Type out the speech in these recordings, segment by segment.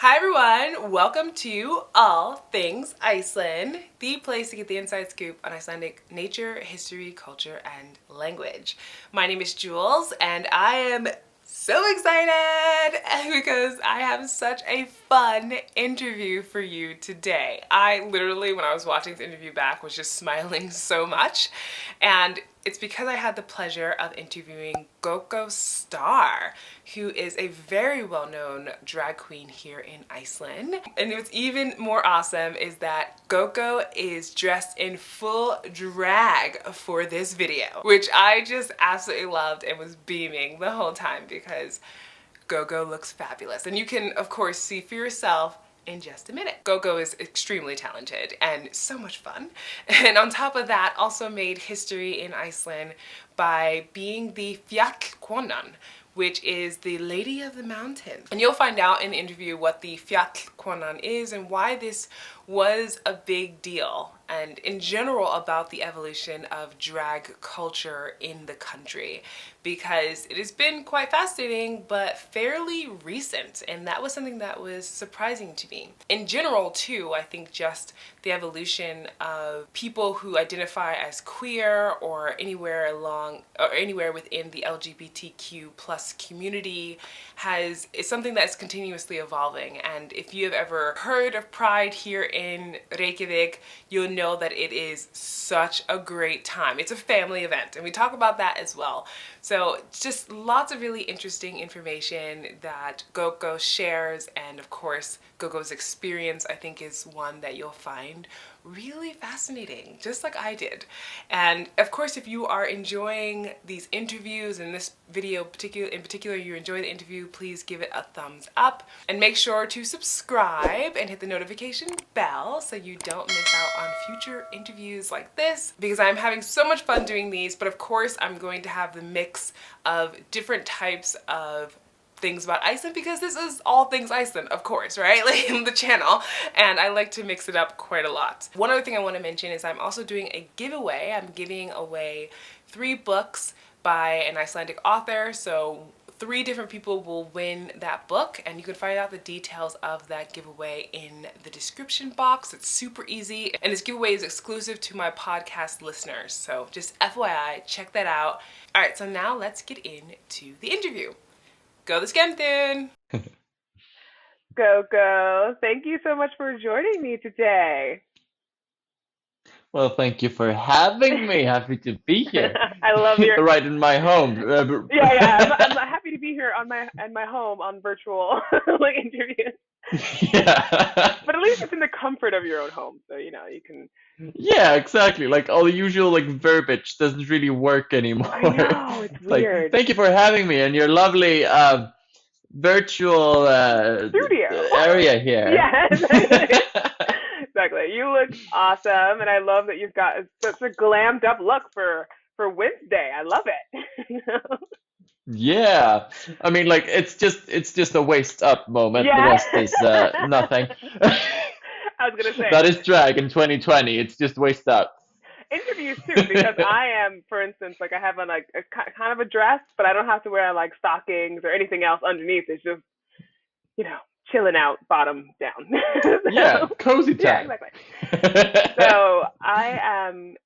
Hi everyone, welcome to All Things Iceland, the place to get the inside scoop on Icelandic nature, history, culture, and language. My name is Jules and I am so excited because I have such a fun interview for you today. I literally, when I was watching this interview back, was just smiling so much, and it's because I had the pleasure of interviewing Gogo Starr, who is a very well-known drag queen here in Iceland. And what's even more awesome is that Gogo is dressed in full drag for this video, which I just absolutely loved and was beaming the whole time because Gogo looks fabulous. And you can, of course, see for yourself in just a minute. Gogo is extremely talented and so much fun. And on top of that, also made history in Iceland by being the fjallkonan, which is the Lady of the Mountain. And you'll find out in the interview what the fjallkonan is and why this was a big deal, and in general about the evolution of drag culture in the country, because it has been quite fascinating but fairly recent, and that was something that was surprising to me. In general too, I think just the evolution of people who identify as queer or anywhere along or anywhere within the LGBTQ plus community is something that's continuously evolving. And if you have ever heard of Pride here in Reykjavik, you'll know that it is such a great time. It's a family event, and we talk about that as well. So just lots of really interesting information that Gogo shares, and of course Gogo's experience I think is one that you'll find really fascinating, just like I did. And of course, if you are enjoying these interviews and this video in particular you enjoy the interview, please give it a thumbs up and make sure to subscribe and hit the notification bell so you don't miss out on future interviews like this, because I'm having so much fun doing these. But of course I'm going to have the mix of different types of things about Iceland, because this is all things Iceland, of course, right? Like in the channel, and I like to mix it up quite a lot. One other thing I want to mention is I'm also doing a giveaway. I'm giving away 3 books by an Icelandic author, so 3 different people will win that book, and you can find out the details of that giveaway in the description box. It's super easy, and this giveaway is exclusive to my podcast listeners, so just FYI, check that out. All right, so now let's get into the interview. Go the Skemmtun! Gogo, thank you so much for joining me today. Well, thank you for having me. Happy to be here. I love your Right in my home. I'm happy to be here on my home on virtual like interviews. Yeah. But at least it's in the comfort of your own home, so you know you can. Yeah, exactly. Like all the usual like verbiage doesn't really work anymore. I know it's It's like, weird. thank you for having me and your lovely virtual Studio. area here. Yeah, exactly. Exactly. You look awesome, and I love that you've got such a glammed up look for Wednesday. I love it. Yeah. I mean like it's just a waist up moment. The Yeah. rest is nothing. I was gonna say That is drag in 2020. It's just waist up. interviews too, because I am, for instance, like I have on like a kind of a dress, but I don't have to wear like stockings or anything else underneath. It's just you know chilling out, bottom down. Yeah, So, cozy yeah, time. exactly. So I am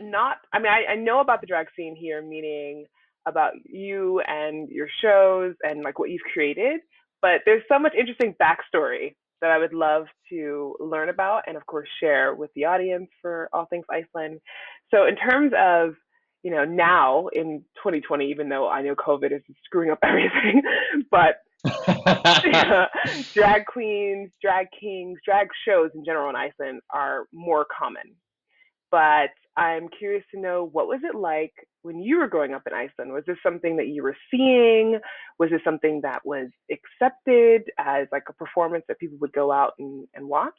not. I mean, I know about the drag scene here, meaning about you and your shows and like what you've created, but there's so much interesting backstory that I would love to learn about and of course share with the audience for all things Iceland. So in terms of now in 2020, even though I know COVID is screwing up everything, but drag queens, drag kings, drag shows in general in Iceland are more common. But I'm curious to know, what was it like when you were growing up in Iceland? Was this something that you were seeing? Was this something that was accepted as like a performance that people would go out and watch?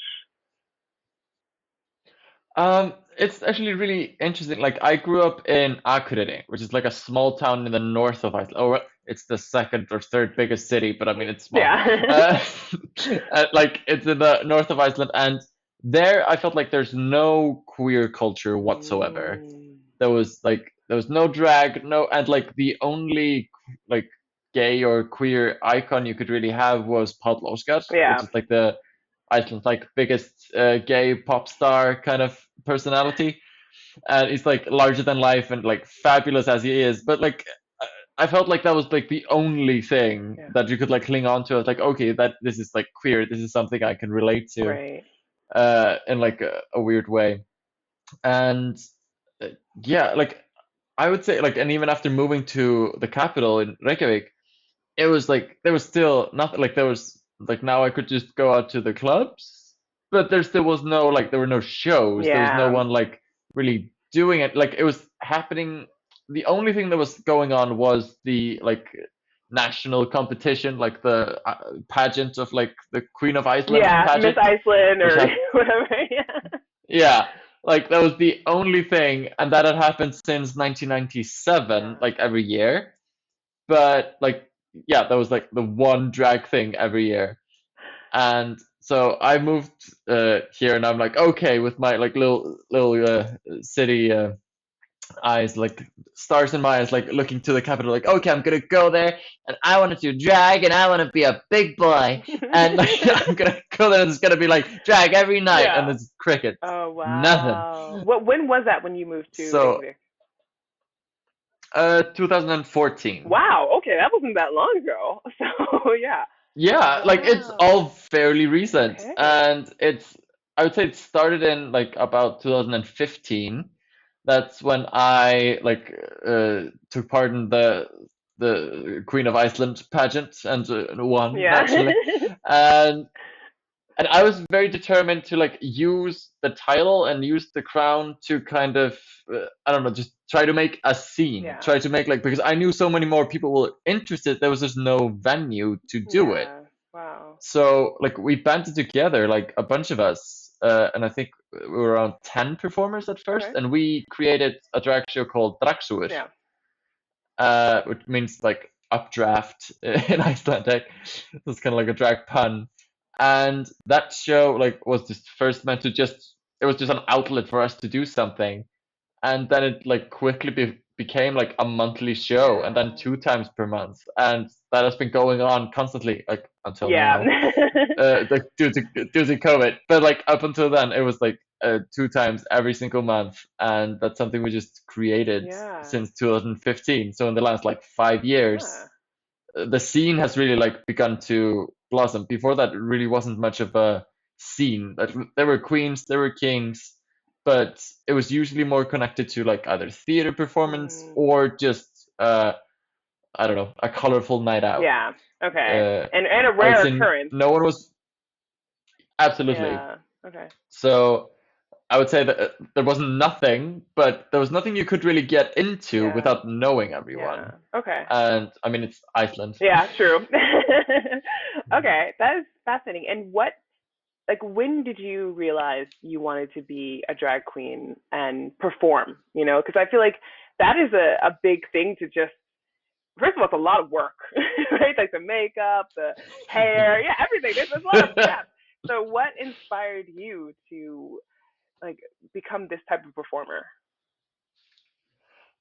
It's actually really interesting. Like I grew up in Akureyri, which is like a small town in the north of Iceland. Oh, well, it's the second or third biggest city, but I mean it's small. Yeah. Uh, like it's in the north of Iceland, and there I felt like there's no queer culture whatsoever. Mm. There was no drag, no, and like the only like gay or queer icon you could really have was Páll Óskar, which Yeah. is like the Iceland's like biggest gay pop star kind of personality, and he's like larger than life and like fabulous as he is, but like I felt like that was like the only thing Yeah. that you could like cling on to. I was like, okay, that this is like queer. This is something I can relate to, Right. in like a weird way. And uh, yeah, like I would say like, and even after moving to the capital in Reykjavik, it was like there was still nothing. Like there was like now I could just go out to the clubs, but there still was no like there were no shows. There was no Yeah. one like really doing it. Like it was happening. The only thing that was going on was the like national competition, like the pageant of like the Queen of Iceland Yeah, Miss pageant, Iceland which or had whatever. Yeah. yeah, like that was the only thing, and that had happened since 1997, Yeah. like every year. But like, yeah, that was like the one drag thing every year. And so I moved here, and I'm like, okay, with my like little city eyes, like stars in my eyes, like looking to the capital, like, okay, I'm gonna go there, and I want to do drag, and I want to be a big boy, and like I'm gonna go there, and it's gonna be like drag every night, and Yeah. it's crickets, Oh nothing. wow. When was that when you moved to So, Reykjavik? 2014. Wow. Okay, that wasn't that long ago. So yeah. Yeah, like it's Wow. all fairly recent, Okay. and I would say it started in like about 2015. That's when I like took part in the Queen of Iceland pageant and won Yeah. naturally. And I was very determined to like use the title and use the crown to kind of I don't know, just try to make a scene, Yeah. try to make like because I knew so many more people were interested, there was just no venue to do it. Yeah. Wow. So like we banded together, like a bunch of us, and I think we were around 10 performers at first, Okay. and we created a drag show called Drag Súgur, Yeah. which means like updraft in Icelandic. It's kind of like a drag pun. And that show like was just first meant to just it was just an outlet for us to do something, and then it like quickly became like a monthly show, and then Yeah. 2 times per month, and that has been going on constantly like until Yeah. now, like due to COVID. But like up until then, it was like 2 times every single month, and that's something we just created Yeah. since 2015. So in the last like 5 years, Huh. the scene has really like begun to blossom. Before that, it really wasn't much of a scene. Like there were queens, there were kings, but it was usually more connected to like either theater performance Mm. or just I don't know, a colorful night out. Yeah. Okay. Uh, And a I would rare say occurrence. no one was absolutely. Yeah. Okay. So I would say that there wasn't nothing, but there was nothing you could really get into Yeah. without knowing Yeah. everyone. Okay. And I mean, it's Iceland. Yeah, true. Okay, that is fascinating. And like, when did you realize you wanted to be a drag queen and perform? Because I feel like that is a big thing to just, first of all, it's a lot of work, right? Like the makeup, the hair, yeah, everything. There's a lot of steps. So what inspired you to like become this type of performer?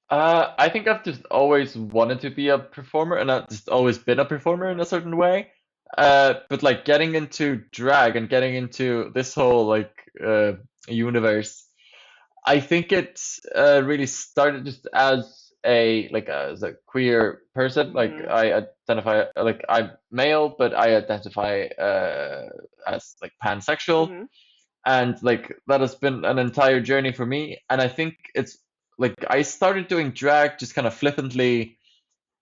I think I've just always wanted to be a performer, and I've just always been a performer in a Yeah. certain way. But like getting into drag and getting into this whole like universe, I think it really started just as a queer person. Like Mhm. I identify like I'm male, but I identify as like pansexual, Mhm. and like that has been an entire journey for me. And I think it's like I started doing drag just kind of flippantly,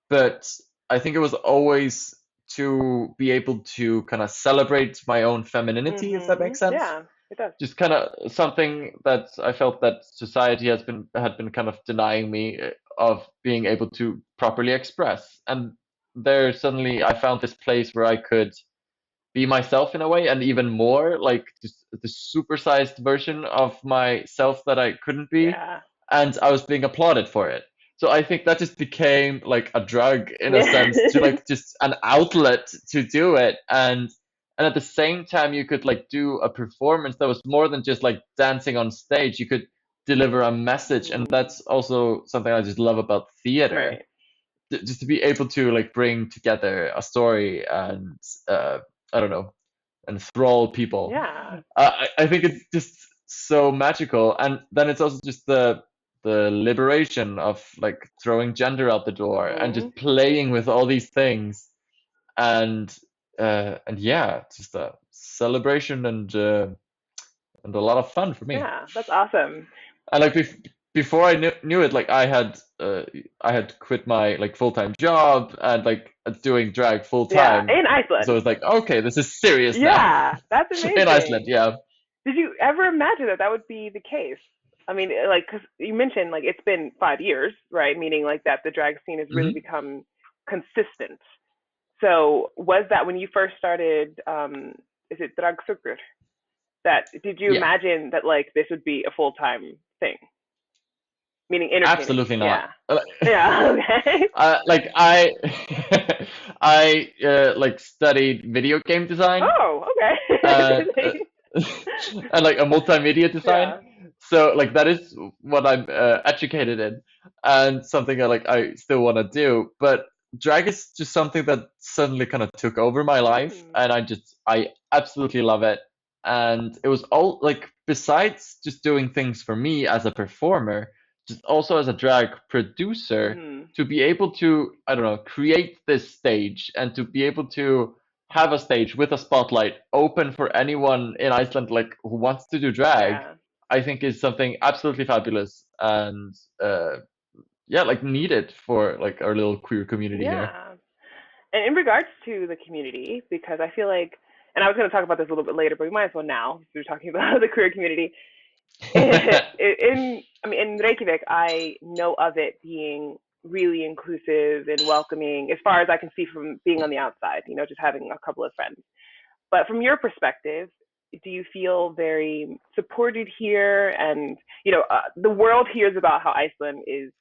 but I think it was always to be able to kind of celebrate my own femininity, if that Mhm. makes sense. Yeah, it does. Just kind of something that I felt that society had been kind of denying me of being able to properly express. And there suddenly I found this place where I could be myself in a way, and even more like just the supersized version of myself that I couldn't be, Yeah. and I was being applauded for it. So I think that just became like a drug in a Yeah. sense, to like just an outlet to do it. And at the same time you could like do a performance that was more than just like dancing on stage. You could deliver a message, and Mm. that's also something I just love about theater. Right. just to be able to like bring together a story and I don't know, enthrall people. Yeah. I think it's just so magical, and then it's also just the liberation of like throwing gender out the door and Mhm. just playing with all these things, and yeah, just a celebration and a lot of fun for me. Yeah, that's awesome. And like before I knew it, like I had quit my like full-time job and like doing drag full Yeah, time. in So Iceland. it's like, okay, this is serious now. Yeah, that's In Iceland, amazing. yeah. Did you ever imagine that that would be the case? I mean, like, because you mentioned like it's been 5 years, right? Meaning like that the drag scene has really Hmm. become consistent. So was that when you first started? Is it Drag Súgur? That did you Yeah, imagine that like this would be a full time thing? Meaning entertaining? absolutely not. Yeah. Yeah. Okay. Like I like studied video game design Oh, and okay. and like a multimedia design. Yeah. So like that is what I'm educated in, and something I still want to do. But drag is just something that suddenly kind of took over my life, Hmm. and I absolutely love it. And it was all like besides just doing things for me as a performer, just also as a drag producer, Hmm. to be able to, I don't know, create this stage and to be able to have a stage with a spotlight open for anyone in Iceland like who wants to do drag, Yeah. I think is something absolutely fabulous and yeah, like needed for like our little queer community here. Yeah. And in regards to the community, because I feel like, and I was going to talk about this a little bit later, but we might as well now, since we're talking about the queer community. I mean, in Reykjavik, I know of it being really inclusive and welcoming, as far as I can see from being on the outside. Just having a couple of friends. But from your perspective, do you feel very supported here? And the world hears about how Iceland is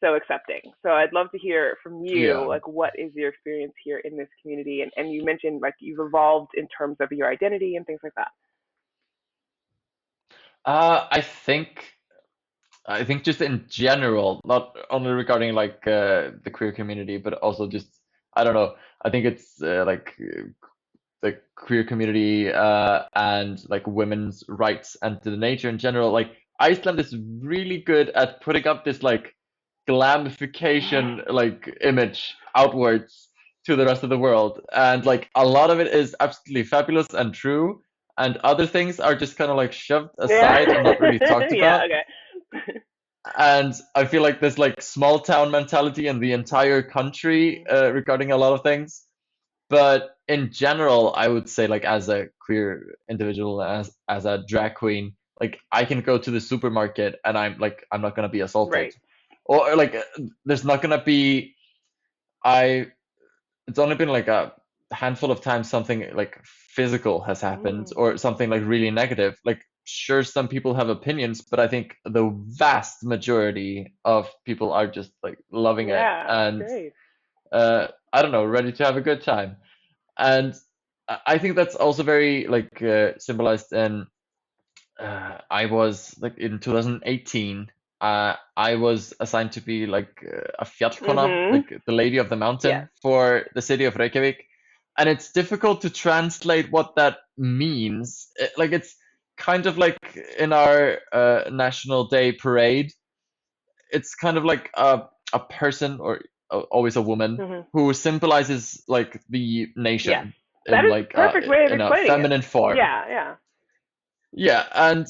so accepting. So I'd love to hear from you, Yeah. like, what is your experience here in this community? And you mentioned like you've evolved in terms of your identity and things like that. Uh, I think I think just in general, not only regarding like the queer community, but also just I don't know. I think it's like the queer community and like women's rights and to the nature in general. Like Iceland is really good at putting up this like glamification like image outwards to the rest of the world, and like a lot of it is absolutely fabulous and true, and other things are just kind of like shoved Yeah. aside and not really talked Yeah. about. Okay. And I feel like there's like small town mentality in the entire country Mhm. regarding a lot of things. But in general, I would say like as a queer individual, as a drag queen, like I can go to the supermarket and I'm not gonna be assaulted, Right. or like there's not gonna be I. It's only been like a handful of times something like physical has happened Mm. or something like really negative. Like sure, some people have opinions, but I think the vast majority of people are just like loving it Yeah. That's and great. I don't know, ready to have a good time. And I think that's also very like symbolized in I was like in 2018 I was assigned to be like a fjallkonan, Mhm. like the lady of the Yes. mountain for the city of Reykjavik, and it's difficult to translate what that means. Like it's kind of like in our national day parade, it's kind of like a person or always a woman Mhm. who symbolizes like the Yes. nation That in is like perfect way of in a explaining it. feminine form. Yeah. Yeah. Yeah, and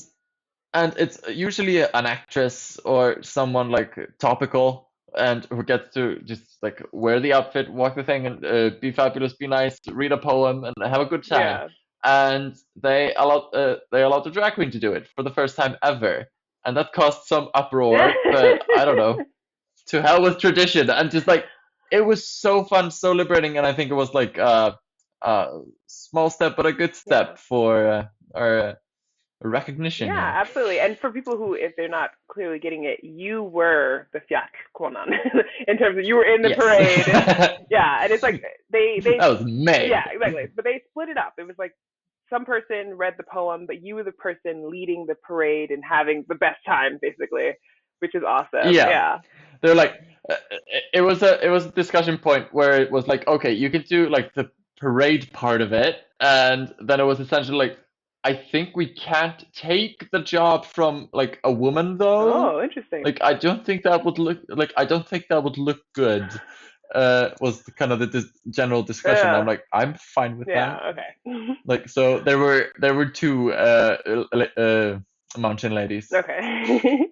it's usually an actress or someone like topical and who gets to just like wear the outfit, walk the thing, and be fabulous, be nice, read a poem, and have a good time. Yeah. And they allowed the drag queen to do it for the first time ever, and that caused some uproar. But I don't know, to hell with tradition, and just like it was so fun, so liberating, and I think it was like a small step, but a good Yeah. step for our recognition Yeah, here. absolutely. And for people who, if they're not clearly getting it, you were the fjallkonan in terms of you were in the Yes. parade. Yeah, and it's like they That was yeah, May. exactly. But they split it up. It was like some person read the poem, but you were the person leading the parade and having the best time, basically. which is awesome. Yeah, Yeah. they're like it was a discussion point where it was like, okay, you could do like the parade part of it, and then it was essentially like, I think we can't take the job from like a woman though. Oh, interesting. Like I don't think that would look good. Was kind of the general discussion. I'm Yeah. like, I'm fine with Yeah. that. Okay. Like, so there were two mountain ladies. Okay.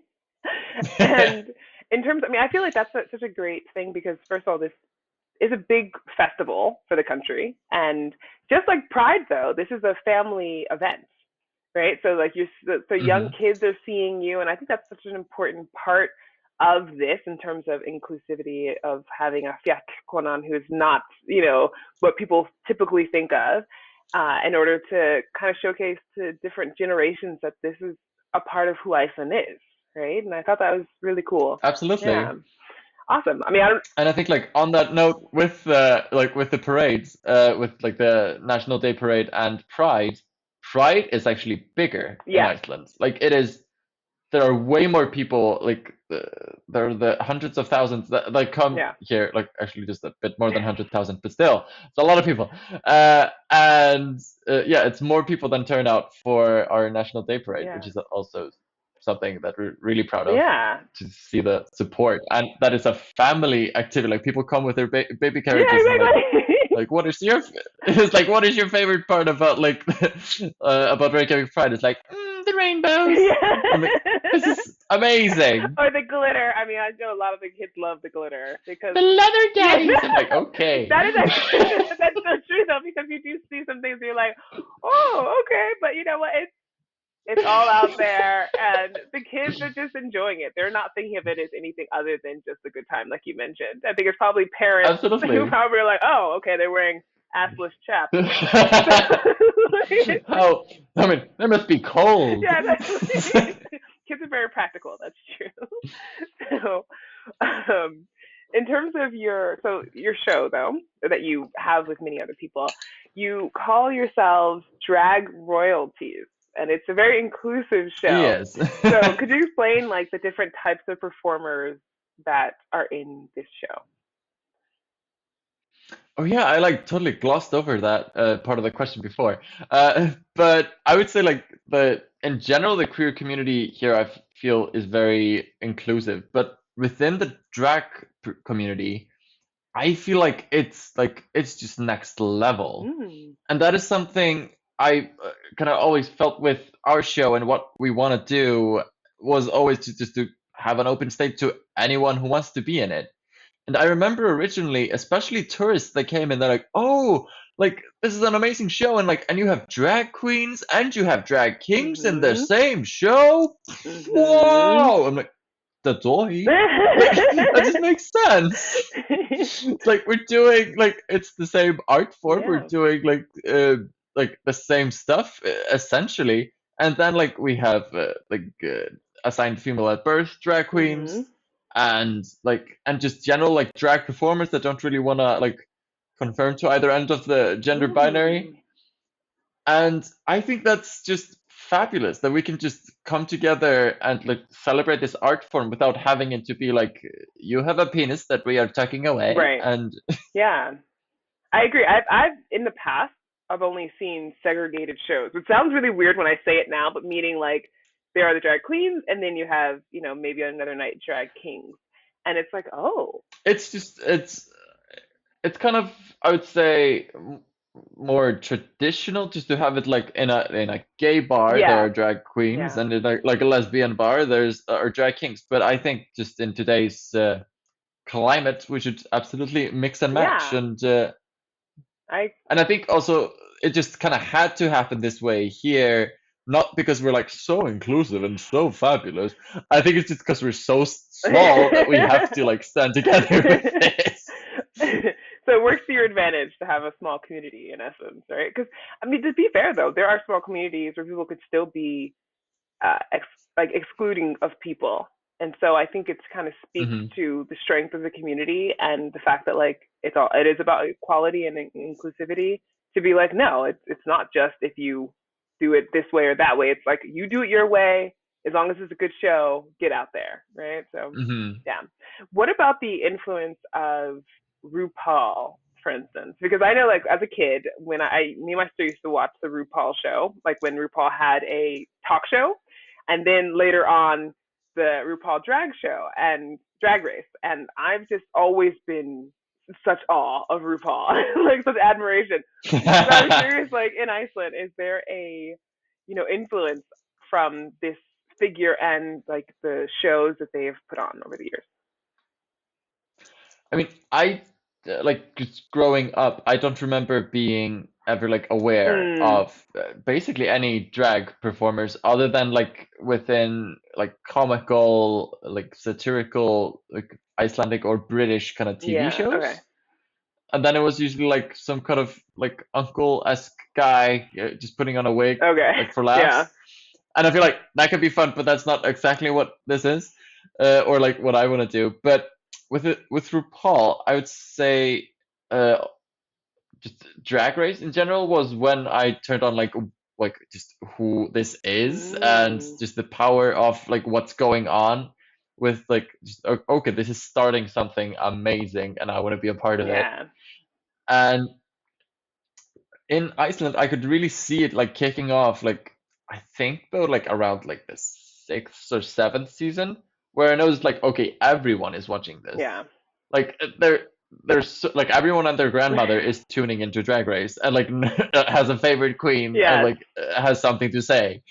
And in terms, I mean, I feel like that's such a great thing because first of all, this is a big festival for the country, and just like Pride, though, this is a family event, right? So like so young Hmm. kids are seeing you, and I think that's such an important part of this in terms of inclusivity of having a fjallkonan who is not, what people typically think of, in order to kind of showcase to different generations that this is a part of who Iceland is, right? And I thought that was really cool. Absolutely. Yeah, awesome. I mean, I don't. And I think like on that note, with with the parades, with like the National Day parade and Pride, Pride is actually bigger in Yeah, Iceland. Like it is, there are way more people. Like there are the hundreds of thousands that come yeah, here. Like actually just a bit more than 100,000, but still, it's a lot of people. And yeah, it's more people than turn out for our National Day parade, yeah, which is also something that we're really proud of, yeah, to see the support. And that is a family activity. Like people come with their baby yeah, carriages and exactly. like what is your it's like, what is your favorite part about like about Reykjavik Pride? It's like, the rainbows. I'm like, this Yeah. is amazing. Or the glitter. I mean, I know a lot of the kids love the glitter because The leather yeah, daddies. I'm like, okay. that is actually that's so true though because you do see some things where you're like, oh, okay, but you know what? It's all out there, and the kids are just enjoying it. They're not thinking of it as anything other than just a good time, like you mentioned. I think it's probably parents who Absolutely. probably are like, oh, okay, they're wearing assless chaps. How, I mean, there must be cold. Yeah, kids are very practical. That's true. So, um, in terms of your show though that you have with many other people, you call yourselves drag royalties, and it's a very inclusive show. Yes. So, could you explain like the different types of performers that are in this show? Oh yeah, I like totally glossed over that part of the question before. But I would say like the in general the queer community here feel is very inclusive, but within the drag community, I feel like it's just next level. Mm. And that is something I kind of always felt with our show, and what we want to do was always to just to have an open stage to anyone who wants to be in it. And I remember originally, especially tourists that came in, they're like, "Oh, like this is an amazing show, and you have drag queens and you have drag kings in the Mhm. same show. Mhm. Wow!" I'm like, "The doy, like that just makes sense." It's like we're doing like it's the same art form. We're Yeah. doing like the same stuff essentially, and then like we have assigned female at birth drag queens, Mhm. and just general like drag performers that don't really want to like conform to either end of the gender binary. Mm. And I think that's just fabulous that we can just come together and like celebrate this art form without having it to be like, you have a penis that we are tucking away. Right. And Yeah. I agree. I've in the past I've only seen segregated shows. It sounds really weird when I say it now, but meaning like there are the drag queens and then you have, maybe another night drag kings. And it's like, oh. it's just it's kind of, I would say, more traditional just to have it like in a gay bar there Yeah. are drag queens, Yeah. and in like a lesbian bar there's are drag kings. But I think just in today's climate we should absolutely mix and match. Yeah. And I I think also it just kind of had to happen this way here, not because we're like so inclusive and so fabulous. I think it's just because we're so small that we have to like stand together with this. So it works to your advantage to have a small community in essence, right? Because I mean, to be fair though, there are small communities where people could still be like excluding of people, and so I think it's kind of speaks Hmm. to the strength of the community and the fact that like it is about equality and inclusivity. To be like, no, it's not just if you do it this way or that way. It's like you do it your way, as long as it's a good show, get out there, right? So Hmm. yeah. What about the influence of RuPaul, for instance? Because I know, like, as a kid, when me and my sister used to watch the RuPaul show, like when RuPaul had a talk show, and then later on the RuPaul drag show and drag race, and I've just always been such awe of RuPaul, like such admiration. But I was curious, like in Iceland, is there a, influence from this figure and like the shows that they've put on over the years? I mean, I like just growing up, I don't remember being ever like aware Mm, of basically any drag performers other than like within like comical, like satirical, like Icelandic or British kind of TV yeah. Okay. shows. And then it was usually like some kind of like uncle-esque guy just putting on a wig Okay. like for Yeah. laughs. And I feel like that could be fun, but that's not exactly what this is, or like what I want to do. But with RuPaul, I would say uh, just Drag Race in general was when I turned on like just who this is and Mm, just the power of like what's going on with like just okay, this is starting something amazing, and I want to be a part of it. yeah. And in Iceland, I could really see it like kicking off, like I think though, like around like the sixth or seventh season, where I noticed like, okay, everyone is watching this. Yeah. Like like everyone and their grandmother is tuning into Drag Race and like has a favorite queen and Yes. like has something to say.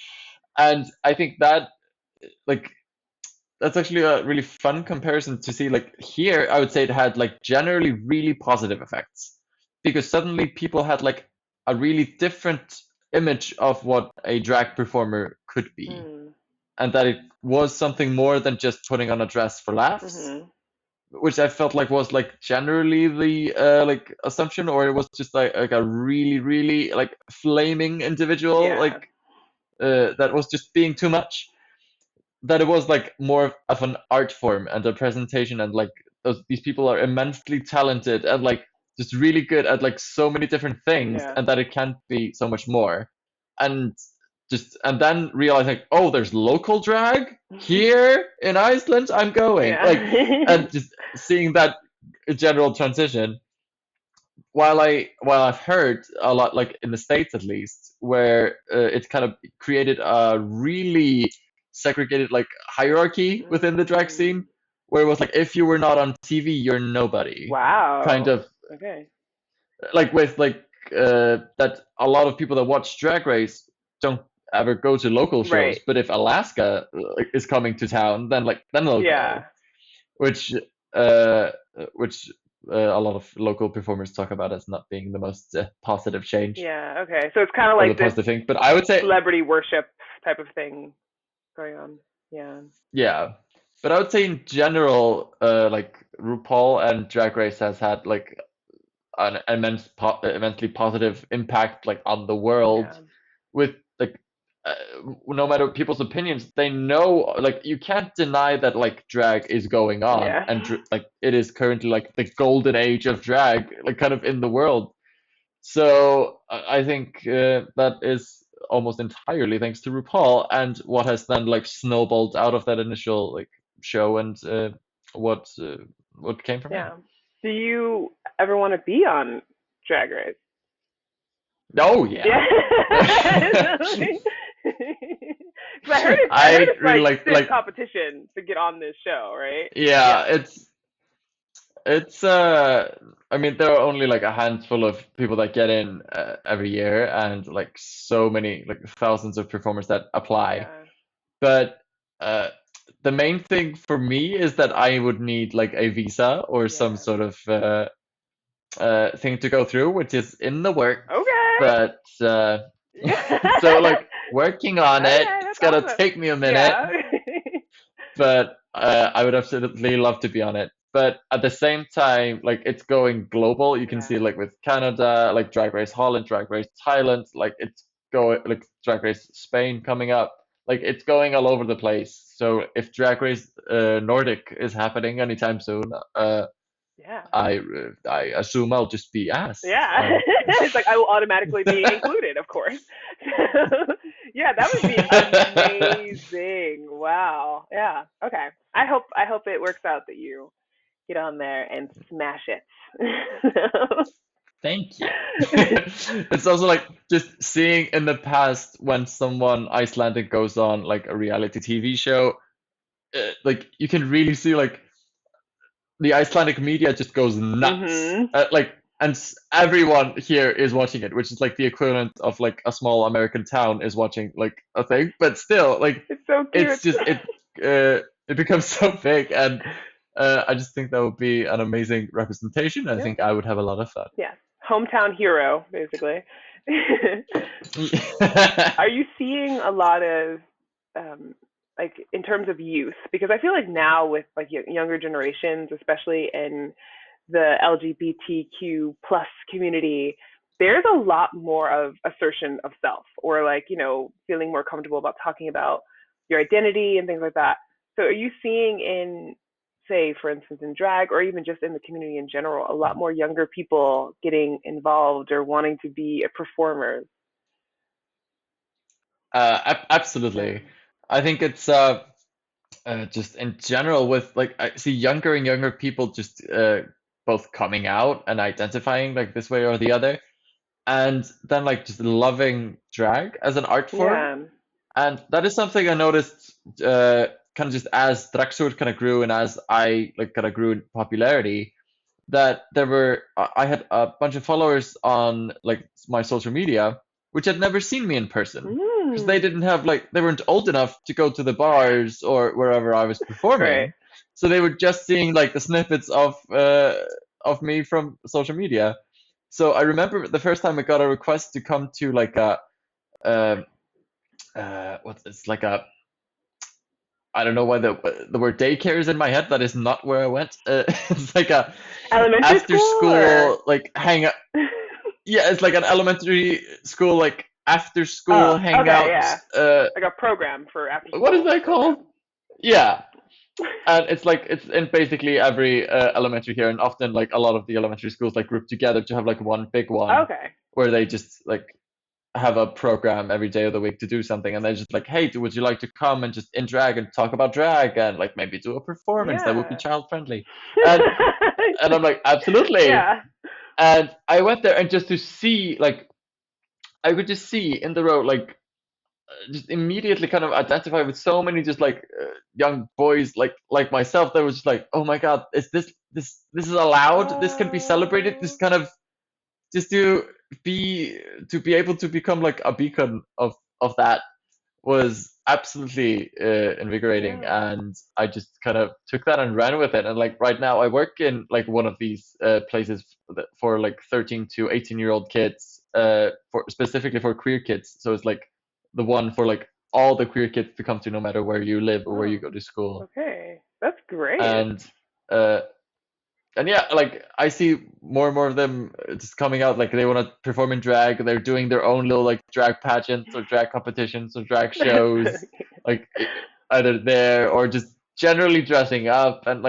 And I think that like that's actually a really fun comparison to see. Like here, I would say it had like generally really positive effects because suddenly people had like a really different image of what a drag performer could be, Mm, and that it was something more than just putting on a dress for laughs, mhm. which I felt like was like generally the like assumption, or it was just like a really really like flaming individual Yeah. like that was just being too much, that it was like more of an art form and a presentation, and like these people are immensely talented and like just really good at like so many different things, Yeah. and that it can't be so much more. And just and then realizing, oh, there's local drag here in Iceland, I'm going like, Yeah. and just seeing that general transition. While I've heard a lot, like in the States at least, where it's kind of created a really segregated like hierarchy within the drag Mm, scene, where it was like if you were not on TV, you're nobody. Kind wow. of Okay. like with like that a lot of people that watch Drag Race don't ever go to local shows, Right. but if Alaska is coming to town, then like then they'll Yeah. go, which uh, which a lot of local performers talk about as not being the most positive change Yeah. Okay. So it's kind of or the like this positive thing. But I would say, celebrity worship type of thing going on. Yeah. yeah. But I would say in general, like RuPaul and Drag Race has had like an immensely positive impact like on the world Yeah. with like uh, no matter people's opinions, they know like you can't deny that like drag is going on, Yeah. and like it is currently like the golden age of drag like kind of in the world. So I think that is almost entirely thanks to RuPaul and what has then like snowballed out of that initial like show, and what uh, what came from there. Yeah. Do you ever want to be on Drag Race? Oh yeah. Yeah. Because I heard I it's really like like stiff like competition to get on this show, right? yeah, Yeah. it's I mean there are only like a handful of people that get in every year, and like so many like thousands of performers that apply. Yeah. But uh the main thing for me is that I would need like a visa or some Yeah. sort of thing to go through, which is in the works. Okay. But Yeah. so like working on it. Okay, It's that's gonna awesome. take me a minute, Yeah. but I would absolutely love to be on it. But at the same time, like it's going global. You can see Yeah. like with Canada, like Drag Race Holland, Drag Race Thailand, like it's going like Drag Race Spain coming up. Like it's going all over the place. So if Drag Race Nordic is happening anytime soon, Yeah. I assume I'll just be asked. Yeah. It's like I will automatically be included, of course. Yeah, that would be amazing. Wow. Yeah. Okay. I hope it works out that you get on there and smash it. Thank you. It's also like just seeing in the past when someone Icelandic goes on like a reality TV show, like you can really see like the Icelandic media just goes nuts. Mhm. Everyone here is watching it, which is like the equivalent of like a small American town is watching like a thing. But still, like It's so cute. it's just it becomes so big, and I just think that would be an amazing representation. I Yeah. think I would have a lot of fun. Yes. Hometown hero, basically. Are you seeing a lot of like in terms of youth? Because I feel like now with like younger generations, especially in the LGBTQ plus community, there's a lot more of assertion of self, or like, feeling more comfortable about talking about your identity and things like that. So are you seeing in, say, for instance, in drag, or even just in the community in general, a lot more younger people getting involved or wanting to be a performer? Absolutely. Yeah. I think it's just in general with like I see younger and younger people just both coming out and identifying like this way or the other, and then like just loving drag as an art form. Yeah. And that is something I noticed kind of just as Drag Súgur kind of grew and as I like kind of grew in popularity, that I had a bunch of followers on like my social media which had never seen me in person because they Mm. didn't have like they weren't old enough to go to the bars or wherever I was Right. performing, so they were just seeing like the snippets of me from social media. So I remember the first time I got a request to come to like a uh, what's it's like a I don't know why the word daycare is in my head. That is not where I went. It's like a Elementary after school or school like hang. Yeah, it's like an elementary school, like after oh, school okay, hangout. yeah. Like a program for after What is school that called? program. Yeah, and it's like it's in basically every elementary here, and often like a lot of the elementary schools like group together to have like one big one Okay. where they just like have a program every day of the week to do something, and they're just like, hey, would you like to come and just in drag and talk about drag and like maybe do a performance that would be Yeah. child friendly, and I'm like, absolutely. Yeah. And I went there and just to see like I could just see in the road, like, just immediately kind of identify with so many just like young boys like myself that was just like, oh my God, is this is allowed? This can be celebrated. This Oh, kind of just be to be able to become like a beacon of that was absolutely invigorating, yeah. and I just kind of took that and ran with it. And like right now, I work in like one of these places for like 13 to 18-year-old kids, for specifically for queer kids. So it's like the one for like all the queer kids to come to, no matter where you live or where you Oh, go to school. okay. That's great. And uh, and yeah, like I see more and more of them just coming out like they want to perform in drag. They're doing their own little like drag pageants or drag competitions or drag That's shows, really like either there or just generally dressing up, and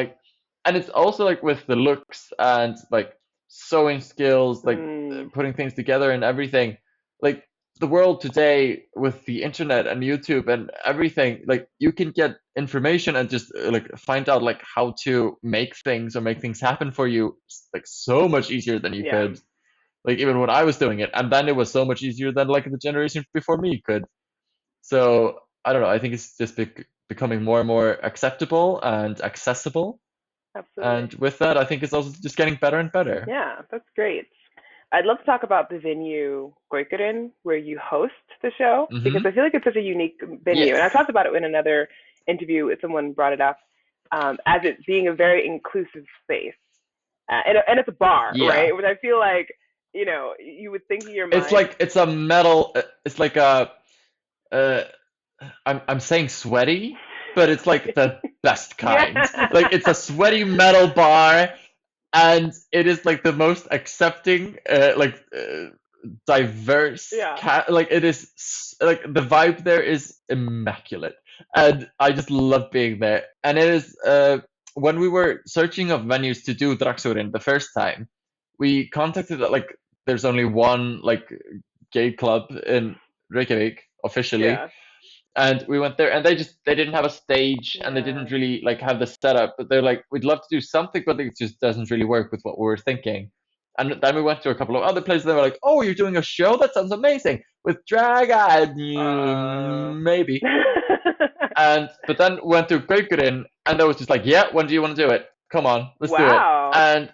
it's also like with the looks and like sewing skills, like mm, putting things together and everything. Like the world today with the internet and YouTube and everything, like you can get information and just like find out like how to make things or make things happen for you like so much easier than you yeah. could like even when I was doing it, and then it was so much easier than like the generation before me could. So I don't know. I think it's just becoming more and more acceptable and accessible, Absolutely. and with that, I think it's also just getting better and better. Yeah, that's great. I'd love to talk about the venue Goikurin, where you host the show, because Hmm. I feel like it's such a unique venue. And I Yes. talked about it in another interview with someone brought it up, as it being a very inclusive space. And it's a bar, Yeah. right? Which I feel like, you would think in your It's mind. like it's a metal. It's like a. Uh, I'm saying sweaty, but it's like the best kind. Yeah. Like it's a sweaty metal bar, and it is like the most accepting, diverse Yeah. like it is like the vibe there is immaculate, and I just love being there. And it is when we were searching of venues to do Dragsúrin the first time, we contacted like there's only one like gay club in Reykjavik officially, Yeah. And we went there, and they didn't have a stage, and they didn't Yeah. really like have the setup. But they're like, we'd love to do something, but it just doesn't really work with what we were thinking. And then we went to a couple of other places. They were like, "Oh, you're doing a show? That sounds amazing with drag." Uh, Maybe. And but then we went to Gaukurinn, and they was just like, "Yeah, when do you want to do it? Come on, let's do it." wow. And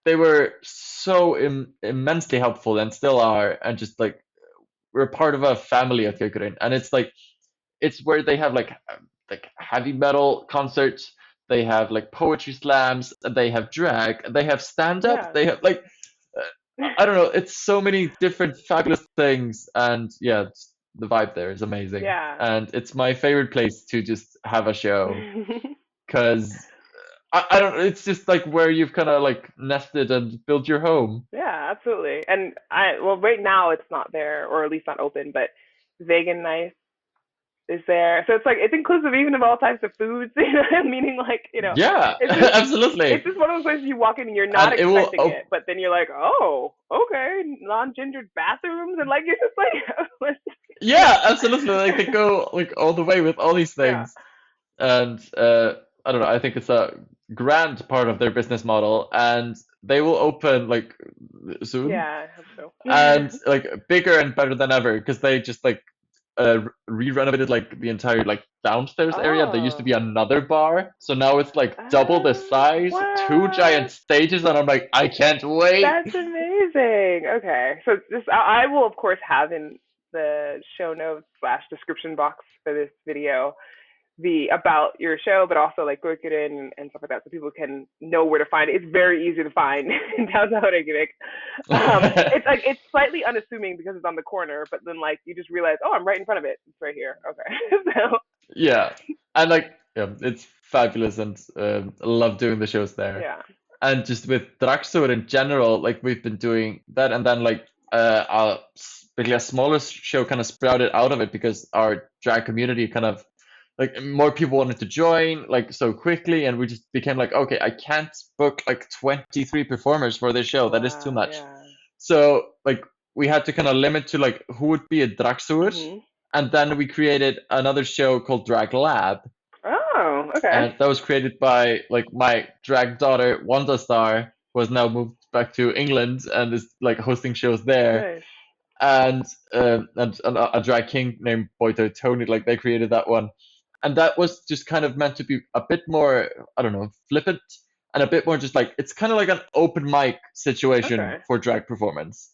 they were so immensely helpful and still are, and just like we're part of a family at Gaukurinn, and it's where they have like heavy metal concerts, they have like poetry slams, and they have drag, and they have stand up, Yeah. they have like I don't know, it's so many different fabulous things, and yeah, the vibe there is amazing, Yeah. and it's my favorite place to just have a show because I don't, it's just like where you've kind of like nested and built your home. Yeah, absolutely. And well, right now it's not there, or at least not open, but Vegan Nice is there. So it's like, it's inclusive even of all types of foods, meaning like, Yeah, it's just, absolutely. it's just one of those places you walk in and you're not And it will expecting it, but then you're like, oh, okay, non-gendered bathrooms, and like, you're just like, yeah, absolutely. Like they go like all the way with all these yeah, things, and I don't know. I think it's a grand part of their business model, and they will open like soon, yeah, I hope so. and like bigger and better than ever because they just like re-renovated like the entire like downstairs area. There used to Oh, be another bar, so now it's like double the size, two giant what? stages, and I'm like, I can't wait. That's amazing. Okay, so just I will of course have in the show notes slash description box for this video the about your show, but also like Gokurin and stuff like that, so people can know where to find it. It's very easy to find in downtown Reykjavik. It's like it's slightly unassuming because it's on the corner, but then like you just realize, oh, I'm right in front of it. It's right here. Okay, so Yeah, and like yeah, it's fabulous, and I love doing the shows there. yeah, And just with Drag Súgur in general, like we've been doing that, and then like basically a smaller show kind of sprouted out of it because our drag community kind of like more people wanted to join like so quickly, and we just became like, okay, I can't book like 23 performers for this show. That is too wow, much. yeah. So like we had to kind of limit to like who would be a Drag Súgur, Mhm. and then we created another show called Drag Lab, Oh, okay. and that was created by like my drag daughter Wanda Starr, who has now moved back to England and is like hosting shows there, Nice. and a drag king named Boito Tony, like they created that one, and that was just kind of meant to be a bit more, I don't know, flippant, and a bit more just like it's kind of like an open mic situation Okay. for drag performance.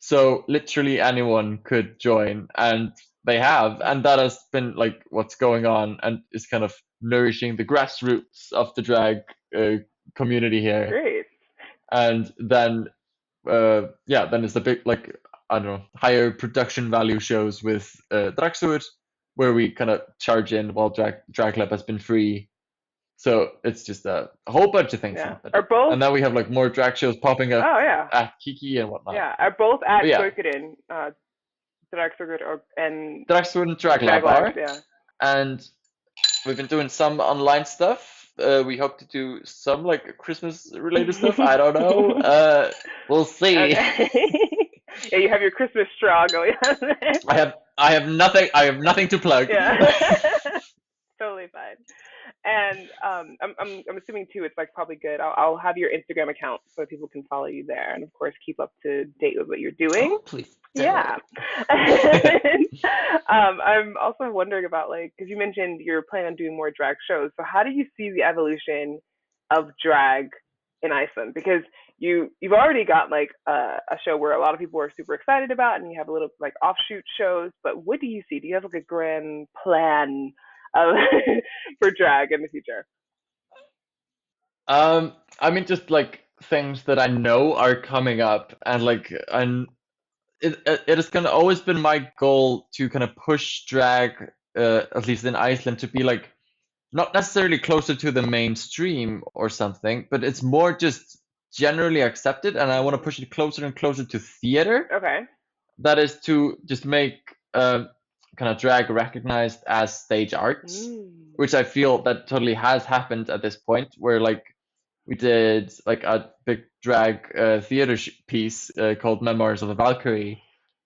So literally anyone could join, and they have, and that has been like what's going on, and is kind of nourishing the grassroots of the drag uh, community here. Great. And then, yeah, then it's a bit like I don't know, higher production value shows with Drag Súgur, where we kind of charge in while Drag Lab has been free. So it's just a whole bunch of things Yeah. happening. Are both? And now we have like more drag shows popping up Oh yeah. at Kiki and whatnot. Yeah. Are both at But yeah, Gokurin, Drag Súgur and Drag Súgur and Drag Drag Lab Labs? are. Yeah. And we've been doing some online stuff. We hope to do some like Christmas related stuff. I don't know. We'll see. Okay. Yeah, you have your Christmas straw going on there. I have nothing to plug. Yeah. Totally fine. And I'm assuming too, it's like probably good. I'll have your Instagram account so people can follow you there, and of course keep up to date with what you're doing. Oh, please. Yeah. And, I'm also wondering about like, because you mentioned you're planning on doing more drag shows. So how do you see the evolution of drag in Iceland? Because you've already got like a show where a lot of people are super excited about, and you have a little like offshoot shows. But what do you see? Do you have like a grand plan of for drag in the future? I mean, just like things that I know are coming up, and like, and it has kind of always been my goal to kind of push drag, at least in Iceland, to be like not necessarily closer to the mainstream or something, but it's more just generally accepted, and I want to push it closer and closer to theater. Okay. That is to just make kind of drag recognized as stage arts, Mm. which I feel that totally has happened at this point, where like we did like a big drag theater piece called Memoirs of a Valkyrie,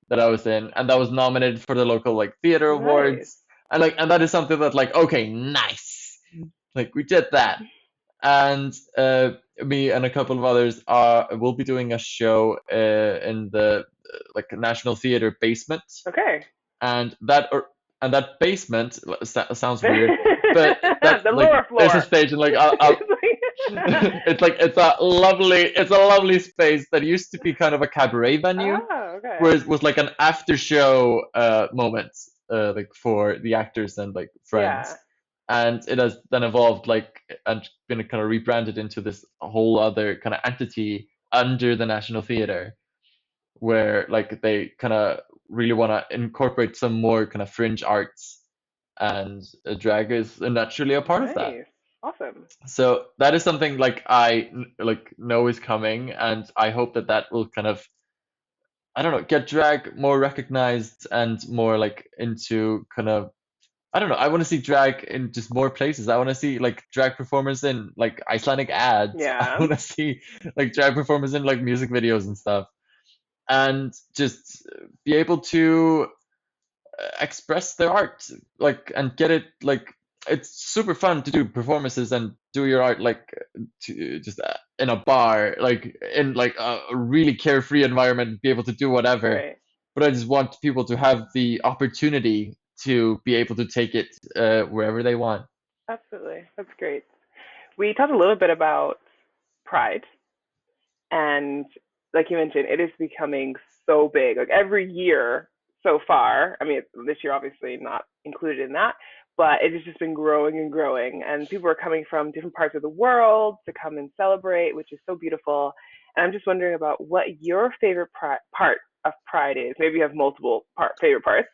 that I was in, and that was nominated for the local like theater Nice. awards, and that is something that like okay, nice, like we did that. And me and a couple of others are will be doing a show in the like National Theatre basement, Okay. and that basement sounds weird, but that The like lower there's a floor. stage and like I'll it's a lovely space that used to be kind of a cabaret venue Oh, okay. where it was like an after show moment like for the actors and like Yeah. friends, and it has then evolved like and been kind of rebranded into this whole other kind of entity under the National Theatre, where like they kind of really want to incorporate some more kind of fringe arts, and drag is naturally a part of that. Nice. Awesome. So that is something like like know is coming, and I hope that that will kind of, I don't know, get drag more recognized and more like into kind of, I don't know, I want to see drag in just more places. I want to see like drag performers in like Icelandic ads. I Yeah. want to see like drag performers in like music videos and stuff, and just be able to express their art like and get it like it's super fun to do performances and do your art like to just in a bar, like in like a really carefree environment, be able to do whatever. Right. But I just want people to have the opportunity to be able to take it wherever they want. Absolutely. That's great. We talked a little bit about pride, and like you mentioned, it is becoming so big. Like every year so far. I mean, this year obviously not included in that, but it has just been growing and growing. And people are coming from different parts of the world to come and celebrate, which is so beautiful. And I'm just wondering about what your favorite part of Pride is. Maybe you have multiple favorite parts,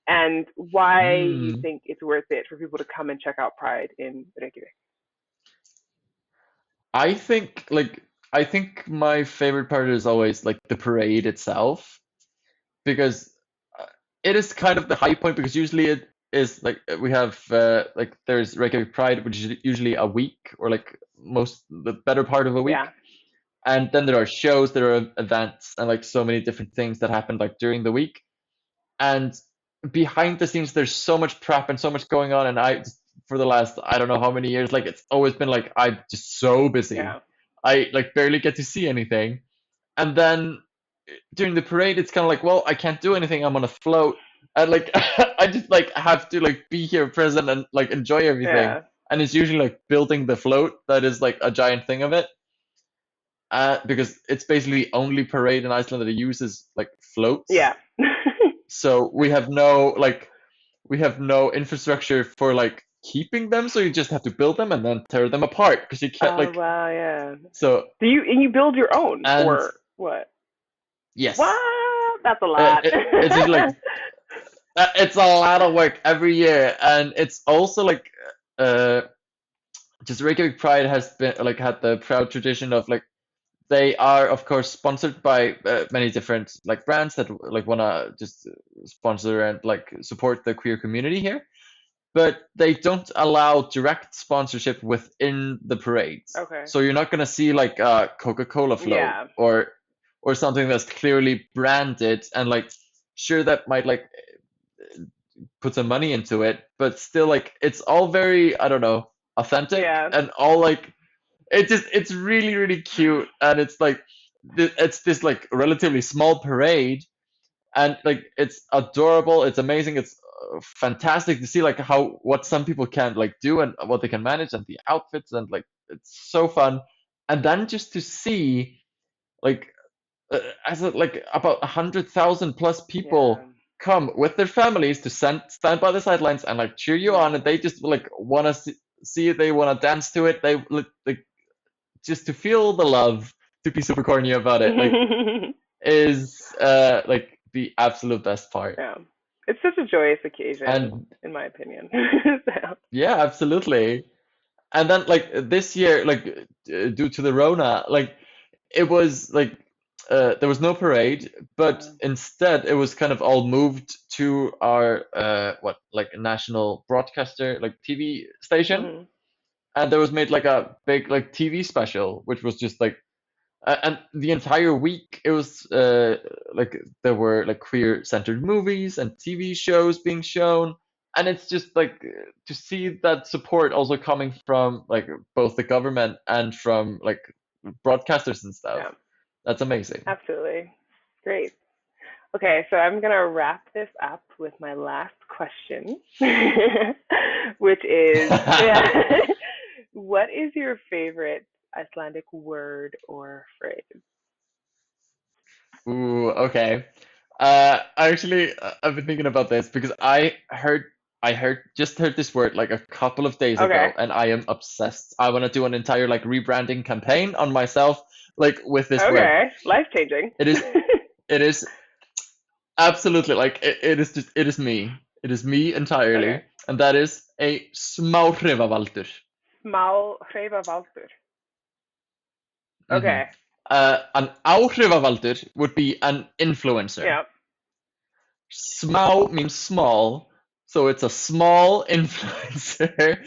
and why you Hmm. think it's worth it for people to come and check out Pride in Reykjavik. I think like I think my favorite part is always like the parade itself, because uh, it is kind of the high point, because usually it is like we have like there's Reykjavik Pride, which is usually a week or like most the better part of a week, Yeah. and then there are shows, there are events, and like so many different things that happen like during the week, and behind the scenes there's so much prep and so much going on, and I for the last I don't know how many years like it's always been like I'm just so busy, Yeah. I like barely get to see anything, and then during the parade it's kind of like, well, I can't do anything, I'm on a float, and like I just like have to like be here present and like enjoy everything, Yeah. and it's usually like building the float that is like a giant thing of it, because it's basically the only parade in Iceland that uses like floats, Yeah. so we have no infrastructure for like keeping them, so you just have to build them and then tear them apart because you can't Oh like, wow, yeah. so, Do you build your own and or what? yes, What? That's a lot. it's just like it's a lot of work every year, and it's also like uh just Reykjavik Pride has been like had the proud tradition of like they are of course sponsored by many different like brands that like wanna just sponsor and like support the queer community here, but they don't allow direct sponsorship within the parades. Okay. So you're not gonna see like a Coca-Cola float Yeah. or something that's clearly branded, and like sure that might like put some money into it, but still like it's all very, I don't know, authentic Yeah. and all like it's really really cute, and it's like it's this like relatively small parade, and like it's adorable, it's amazing, it's fantastic to see like how what some people can like do and what they can manage and the outfits, and like it's so fun, and then just to see like as a, like about 100,000 plus Yeah. people come with their families to stand by the sidelines and like cheer you on, and Yeah. they just like want to see it, they want to dance to it, they like just to feel the love, to be super corny about it, like is like the absolute best part. Yeah. It's such a joyous occasion, And in my opinion. So, yeah, absolutely. And then like this year, like due to the Rona, like it was like there was no parade, but yeah. instead it was kind of all moved to our what like national broadcaster like TV station, Mhm. and there was made like a big like TV special, which was just like And the entire week it was like there were like queer centered movies and TV shows being shown, and it's just like to see that support also coming from like both the government and from like broadcasters and stuff. Yeah, That's amazing. absolutely. Great. Okay, so I'm gonna wrap this up with my last question, which is, yeah, what is your favorite Icelandic word or phrase? Ooh, okay. Actually, I've been thinking about this because just heard this word like a couple of days Okay, ago, and I am obsessed. I want to do an entire like rebranding campaign on myself, like with this word. okay, life changing. It is, it is absolutely like it is me. It is me Okay, entirely, and that is a smáhrifavaldur. small favor Valtur. Mm-hmm. Okay, An áhrifavaldur would be an influencer. yeah. Small means small, so it's a small influencer,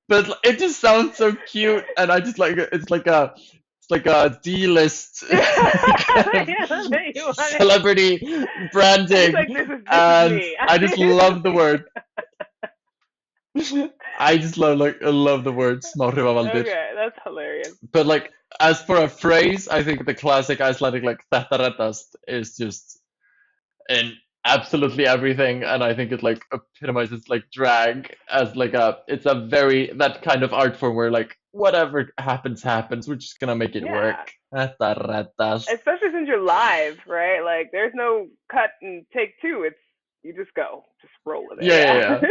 but it just sounds so cute, and I just like it's like a D-list kind Yeah, of that you want it. celebrity It's branding, like this is and me. I just love the word. I just I love the word smáhrifavaldur. Okay, that's hilarious. But like as for a phrase, I think the classic Icelandic like þetta reddast is just in absolutely everything, and I think it like epitomizes like drag as like a it's a very that kind of art form where like whatever happens happens, we're just gonna make it Yeah, work. Þetta reddast. especially since you're live, right? Like, there's no cut and take two. It's you just go, just roll with it. Yeah, Yeah.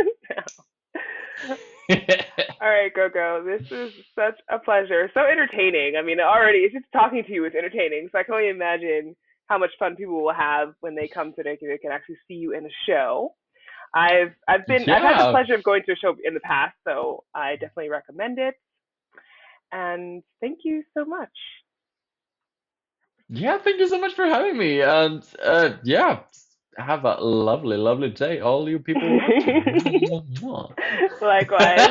yeah, All right, Gogo. This is such a pleasure. So entertaining. I mean, already it's just talking to you is entertaining. So I can only imagine how much fun people will have when they come to Reykjavik and actually see you in a show. I've had the yeah, pleasure of going to a show in the past, so I definitely recommend it. And thank you so much. yeah. Thank you so much for having me, and yeah, have a lovely, lovely day, all you people watching. Likewise.